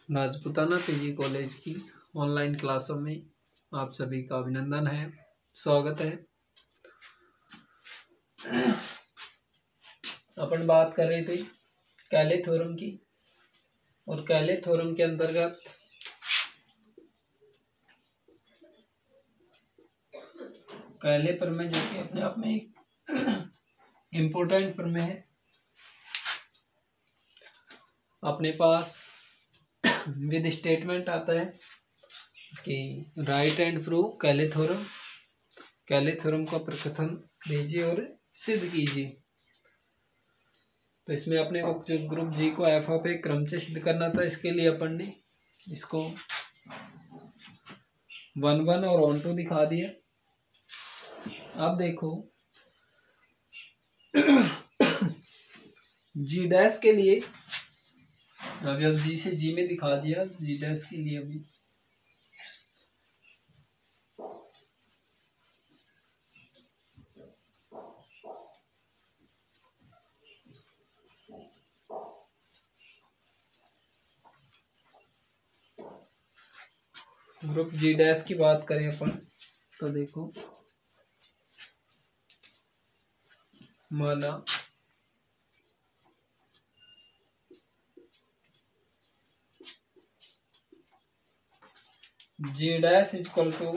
Rajputana PG college की online क्लासों में आप सभी का अभिनंदन है, स्वागत है। अपन बात कर रहे थे कैले थ्योरम की, और कैले थ्योरम के अंतर्गत कैले प्रमेय जो कि अपने आप में एक इम्पोर्टेंट प्रमेय है। अपने पास विद स्टेटमेंट आता है कि राइट एंड प्रूव कैले थ्योरम। कैले थ्योरम का प्रकथन दीजिए और सिद्ध कीजिए। तो इसमें अपने को जो ग्रुप जी को एफ ऑफ ए क्रम से सिद्ध करना था, इसके लिए अपन ने इसको 1 1 और ऑन टू दिखा दिया। अब देखो जी डैश के लिए अभी अब जी से जी में दिखा दिया। जी डैश के लिए अभी ग्रुप जी डैश की बात करें अपन तो देखो, माना G dash equal to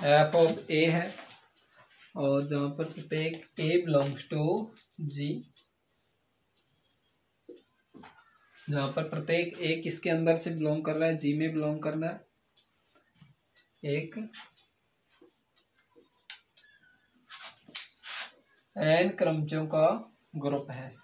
F of A है, और जहां पर प्रत्येक ए बिलोंग्स टू जी, जहां पर प्रत्येक ए किसके अंदर से बिलोंग कर रहा है, जी में बिलोंग कर रहा है, एक एन क्रमचों का ग्रुप है।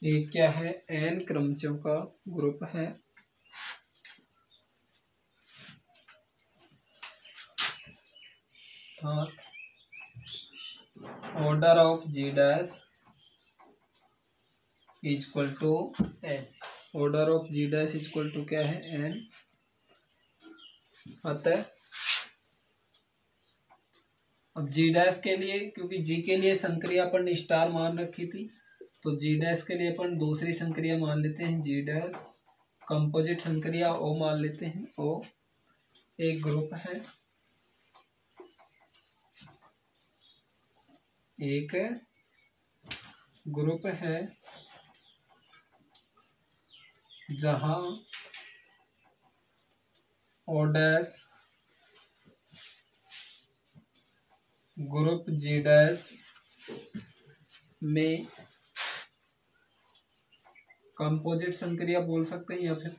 ये क्या है, एन क्रमचों का ग्रुप है। Order of G dash equal to N. Order of G dash equal to क्या है, एन। अतः अब जी डैश के लिए, क्योंकि जी के लिए संक्रिया अपन ने स्टार मान रखी थी, तो जी डैश के लिए अपन दूसरी संक्रिया मान लेते हैं जी डैश। कंपोजिट संक्रिया ओ मान लेते हैं, ओ एक ग्रुप है, एक ग्रुप है जहां ओ डैश ग्रुप जी डैश में कंपोजिट संक्रिया बोल सकते हैं या फिर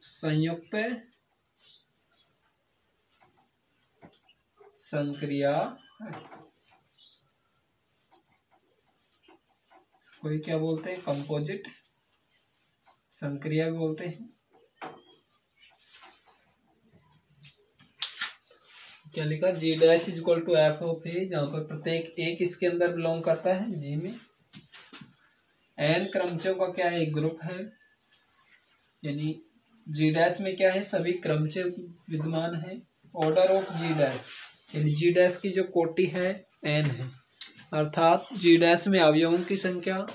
संयुक्त संक्रिया, कोई क्या बोलते हैं, कंपोजिट संक्रिया भी बोलते हैं। क्या लिखा, G dash equal to F of A, जहां पर प्रत्येक ए किसके अंदर बिलोंग करता है, जी में। एन क्रमचों का क्या है, एक ग्रुप है, यानी जी डैश में क्या है, सभी क्रमचय विद्यमान है। ऑर्डर ऑफ जी डैश, यानी जी डैश की जो कोटि है एन है, अर्थात जी डैश में अवयवों की संख्या,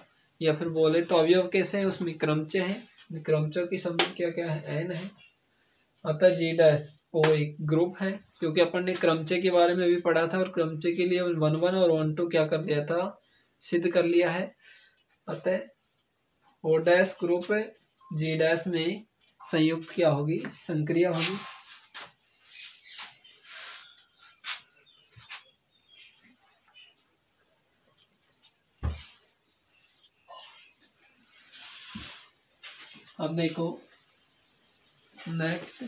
या फिर बोले तो अवयव कैसे हैं, उसमें क्रमचय है, क्रमचयों की संख्या क्या है, एन है। अतः जी डैश वो एक ग्रुप है, क्योंकि अपन ने क्रमचय के बारे में भी पढ़ा था, और क्रमचय के लिए 1 1 और 1 2 क्या कर दिया था, सिद्ध कर लिया है। अतः ओ डैश ग्रुप जी डैश में संयुक्त क्या होगी, संक्रिया होगी। अब देखो नेक्स्ट,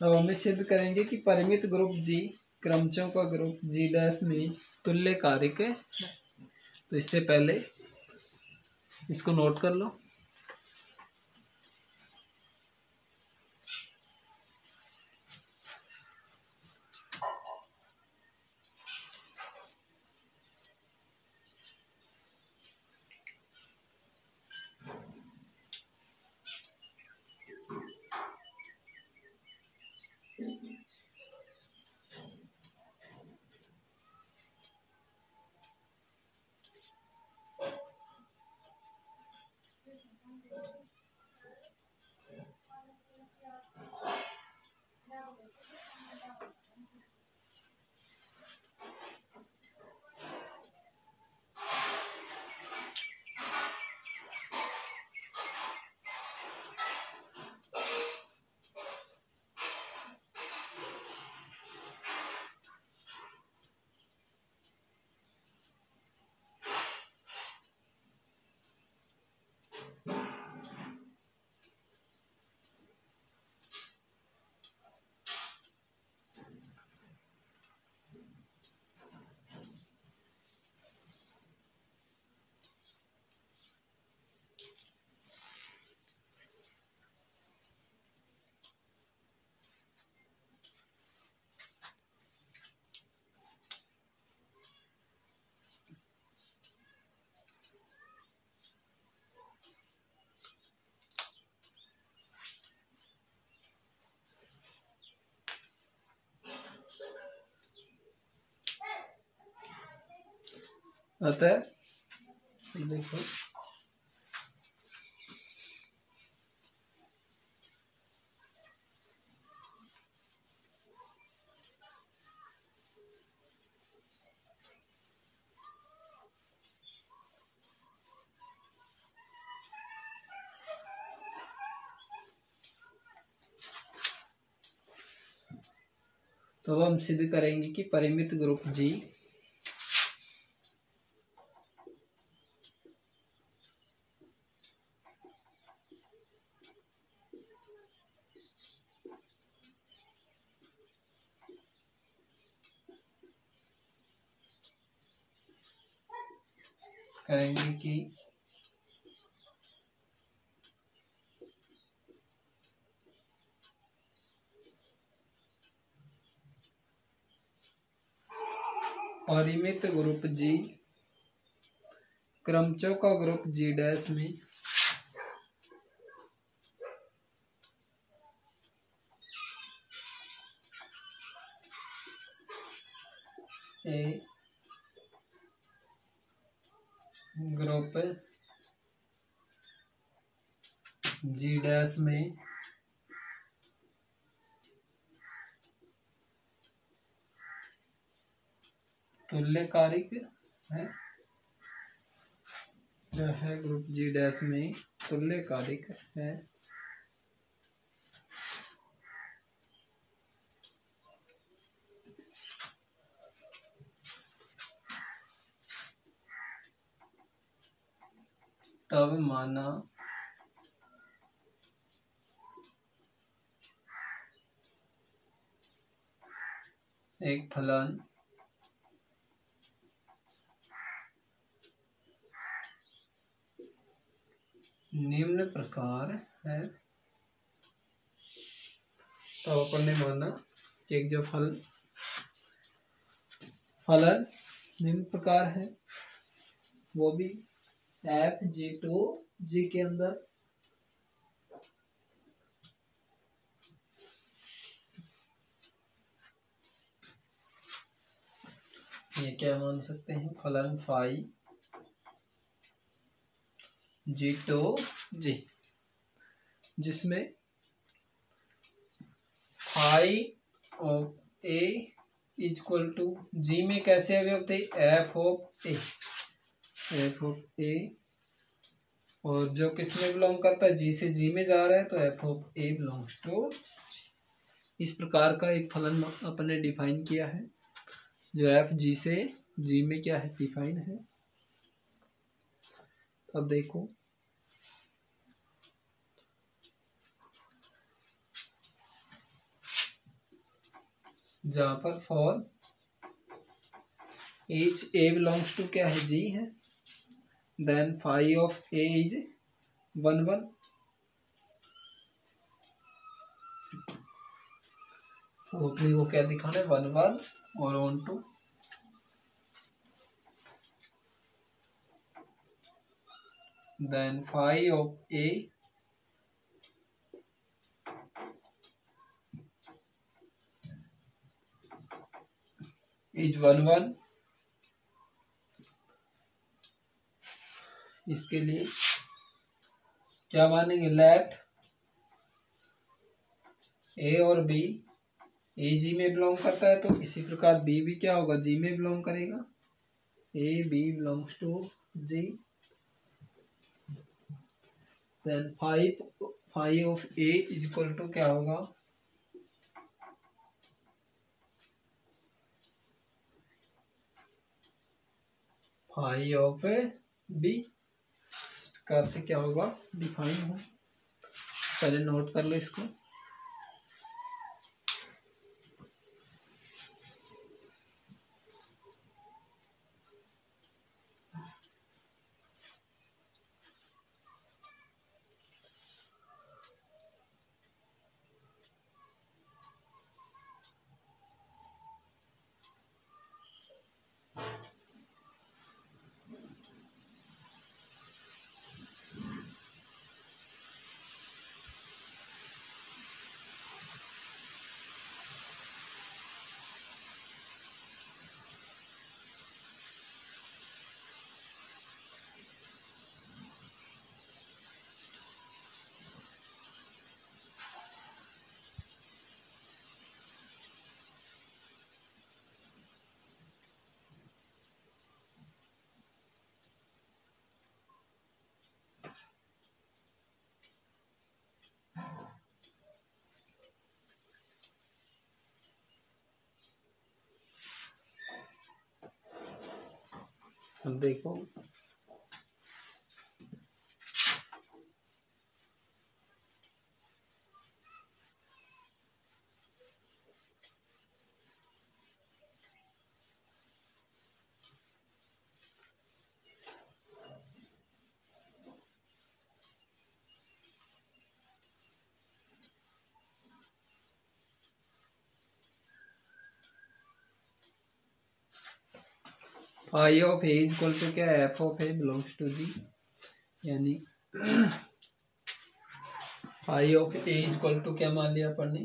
अब हम सिद्ध करेंगे कि परिमित ग्रुप जी क्रमचयों का ग्रुप जी डैश में तुल्य कारक है। तो इससे पहले इसको नोट कर लो। अतः देखो तो अब हम सिद्ध करेंगे कि परिमित ग्रुप जी करेंगे कि परिमित ग्रुप जी क्रमचों का ग्रुप जी डैश में ए ग्रुप जी डैश में तुल्यकालिक है, जो है ग्रुप जी डैश में तुल्यकालिक है तब माना एक फलन निम्न प्रकार है। तो अपन ने माना कि एक जो फलन निम्न प्रकार है, वो भी एफ जी टू जी के अंदर ये क्या मान सकते हैं, फलन फाई जी टू जी, जिसमें phi of A equal to G में कैसे अवयव थे, F of A, F of A, और जो किस में बिलोंग करता है, जी से जी में जा रहा है तो F of A belongs to. इस प्रकार का एक फलन अपने डिफाइन किया है, जो एफ जी से जी में क्या है, डिफाइन है। अब देखो जहां पर for each a belongs to क्या है, जी है, then phi of A is 1 1, तो अपनी वो क्या दिखाना है, 1 1 और onto then phi of A is 1 1। इसके लिए क्या मानेंगे, लेट ए और बी, ए जी में बिलोंग करता है तो इसी प्रकार बी भी क्या होगा, जी में बिलोंग करेगा, A B belongs to G, then phi of A is equal to क्या होगा, फाई ऑफ बी। इस प्रकार से क्या होगा, डिफाइन हो, पहले नोट कर लो इसको। अब देखो phi of A equal to क्या है, F of A belongs to G, यानी phi of A equal to क्या मान लिया अपन ने,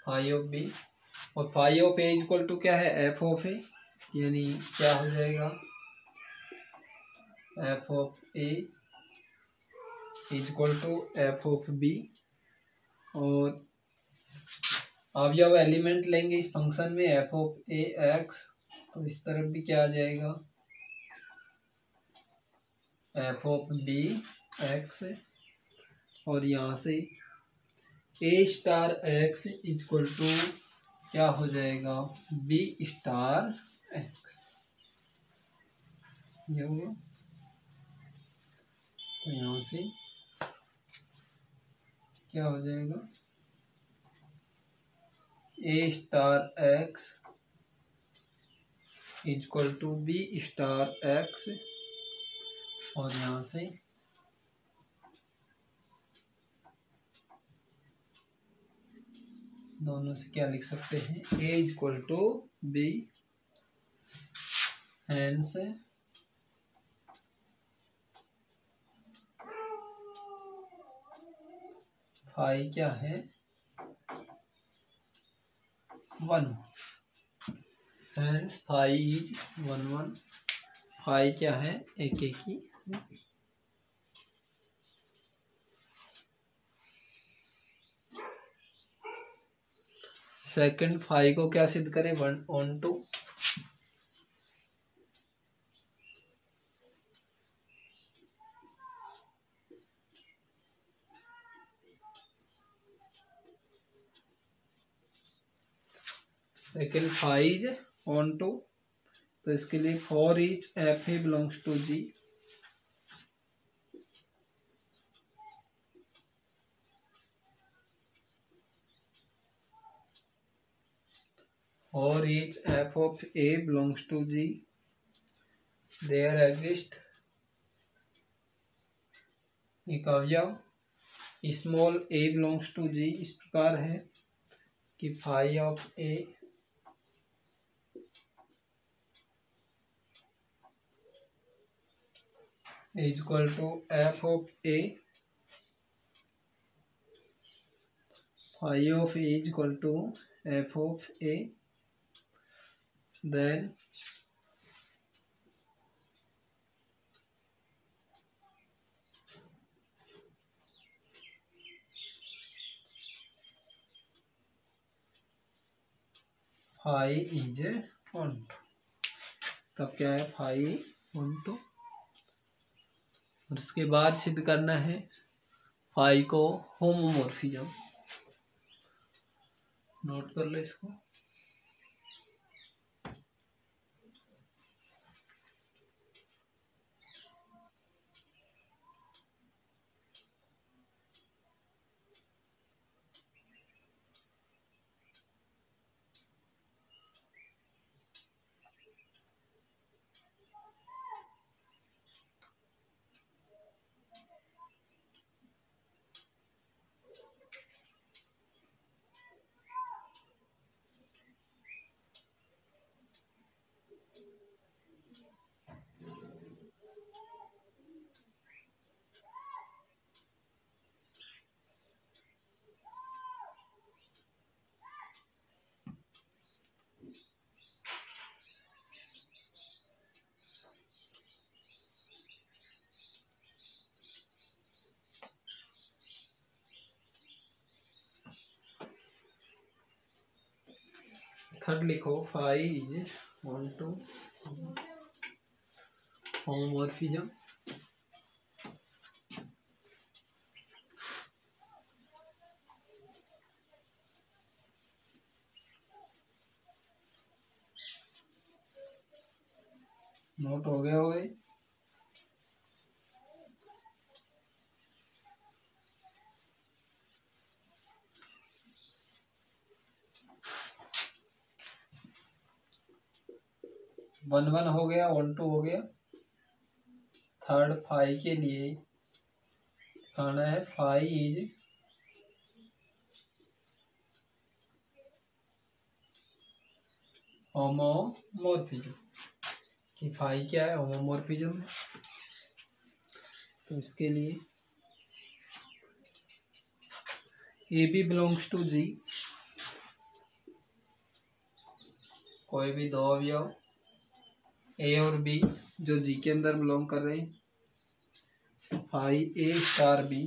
फाई ऑफ बी, और phi of A equal to क्या है, एफ ऑफ ए, यानी क्या हो जाएगा, F of A equal to F of B. और अब जब एलिमेंट लेंगे इस फंक्शन में एफ ऑफ ए एक्स, तो इस तरफ भी क्या आ जाएगा, एफ ऑफ बी एक्स, और यहाँ से ए स्टार एक्स इक्वल टू क्या हो जाएगा, बी स्टार एक्स, ये हुआ। तो यहाँ से क्या हो जाएगा, A star X equal to B star X, और यहाँ से दोनों से क्या लिख सकते हैं, A equal to B, hence phi क्या है, 1, हेंस फाई इज 1 1, फाई क्या है, एक एक ही। सेकंड फाई को क्या सिद्ध करें, 1 on 2, second five on two, तो इसके लिए for each F A belongs to G, for each F of A belongs to G there exist एक अवयव small A belongs to G, इस प्रकार है कि phi of A is equal to f of a, phi of a is equal to f of a, then phi is 1, तब क्या है, phi 1 2, और इसके बाद सिद्ध करना है फाई को होमोमॉर्फिज्म, नोट कर लो इसको। थर्ड लिखो, फाई इज 1 2 होमोमॉर्फिज्म, नोट हो गए होंगे। वन वन हो गया, वन टू हो गया। थर्ड फाइव के लिए दिखाना है फाइव इज होमोमॉर्फिज्म, कि फाइव क्या है, होमोमॉर्फिज्म है। तो इसके लिए ए बी बिलोंग्स टू जी, कोई भी दो अवयव ए और बी जो जी के अंदर बिलोंग कर रहे हैं, phi A star B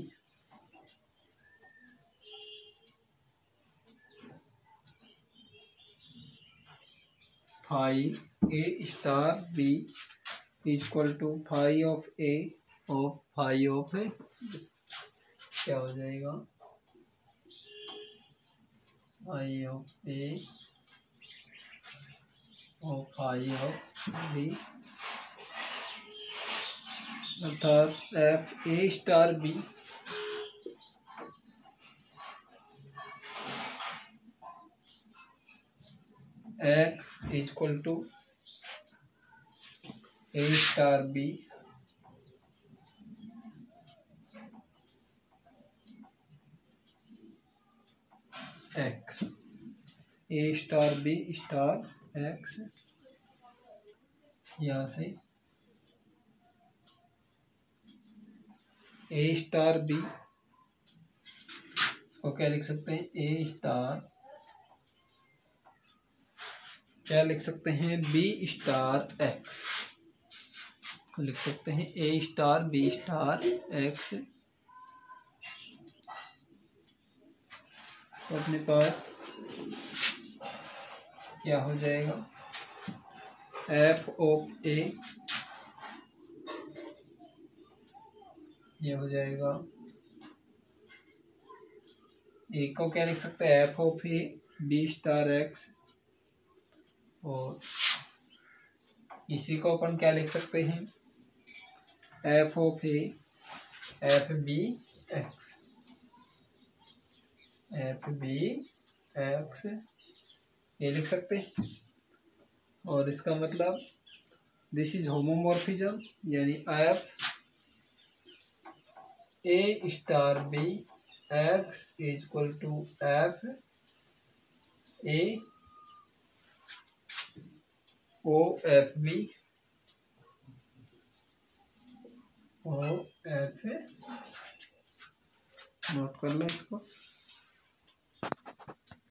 phi A star B equal to phi of A of phi of A, क्या हो जाएगा, फाइव ऑफ ए और फाइव ऑफ बी, अर्थात F A star B X equal to A star B X, A star B star X, यहाँ से ए star B, इसको क्या लिख सकते हैं, ए स्टार, क्या लिख सकते हैं, बी स्टार एक्स, लिख सकते हैं ए स्टार बी स्टार एक्स। तो अपने पास क्या हो जाएगा, एफ ऑफ ए, ये हो जाएगा, ए को क्या लिख सकते हैं, F of A B star X, और इसी को अपन क्या लिख सकते हैं, F of A F B X, F B X, ये लिख सकते हैं। और इसका मतलब दिस इज होमोमॉर्फिज्म, यानी F A star B X equal to F A O F B O F A, note कर लो इसको।